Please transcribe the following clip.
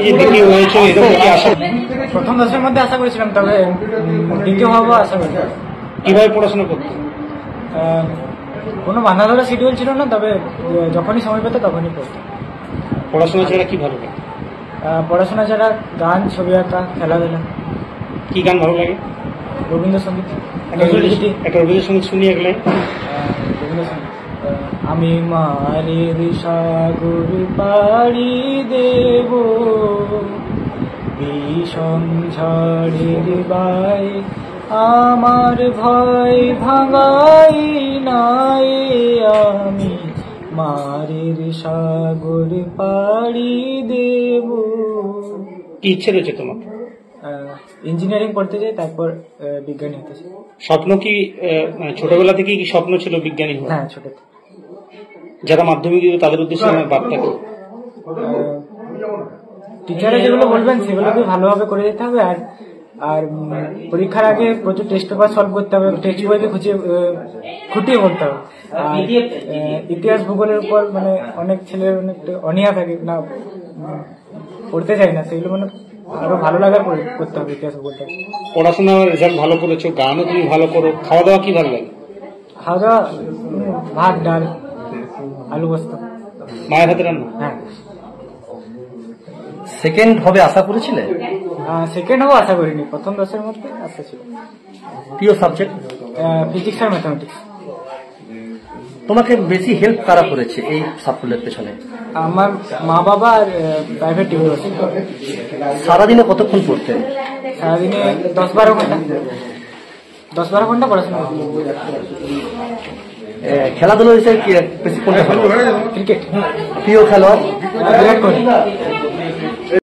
দ্বিতীয় হয়েছে, এরকম কি আশা? প্রথম 10-এর মধ্যে আশা করেছিলাম, তবে দ্বিতীয় হবো আশা করি। কিভাবে পড়াশোনা করতে? কোনো বাঁধা ধরা শিডিউল ছিল না, তবে যখনই সময় পেতো তখনই পড়তাম। পড়াশোনা ছাড়া কি ভালো লাগে? পড়াশোনা ছাড়া গান, ছবি আঁকা, খেলাধুলা। কি গান ভালো লাগে? রবীন্দ্রসঙ্গীত। একটা রবীন্দ্রসঙ্গীত শুনি এক লাইন। রবীন্দ্রসঙ্গীত। আমি মারের সাগর পাড়ি দেব, বিষম ঝড়ের বাই আমার ভয় ভাঙাই নাই, আমি মারের সাগর পাড়ি দেব। কি ইচ্ছে রয়েছে তোমার? ইঞ্জিনিয়ারিং পড়তে চাই, তারপর বিজ্ঞানী হতে চাই। স্বপ্ন কি ছোটবেলা থেকে কি স্বপ্ন ছিল বিজ্ঞানী হওয়া? হ্যাঁ, ছোট। যারা মাধ্যমিক দিবে তাদের উদ্দেশ্যে আমার বার্তা কি? টিচাররা যেগুলো বলবেন সেগুলোকে ভালোভাবে করে যেতে হবে, আর পরীক্ষার আগে প্রচুর টেস্ট পেপার সলভ করতে হবে, টেক্সট বইকে খুঁটিয়ে বলতে হবে। আর ইতিহাস ভূগোলের উপর মানে অনেক ছেলের অনেক অনীহা থাকে না, পড়তে চাই না, সেগুলো মানে আরো ভালো লাগার করতে হবে ইতিহাস ভূগোলটা। পড়াশোনা রেজাল্ট ভালো করেছো, গানও তুমি ভালো করো, খাওয়া দাওয়া কি ভালো লাগে? খাওয়া দাওয়া ভাত, ডাল, আলু পোস্ত। মায়ের হাতে রান্না? হ্যাঁ। সেকেন্ড হবে আশা করেছিলে? সেকেন্ড হবো আশা করিনি, প্রথম 10-এর মধ্যে আশা ছিল। প্রিয় সাবজেক্ট? ফিজিক্স আর ম্যাথামেটিক্স। তোমাকে বেশি হেল্প কারা করেছে এই সাফল্যের পেছনে? আমার মা বাবা আর প্রাইভেট টিউটর। সারাদিনে কতক্ষণ পড়তেন? সারাদিনে 10-12 ঘন্টা। 10-12 ঘন্টা পড়াশোনা। খেলাধুলা হিসেবে বেশি কোনটা? ক্রিকেট। প্রিয় খেলোয়াড়? বিরাট কোহলি।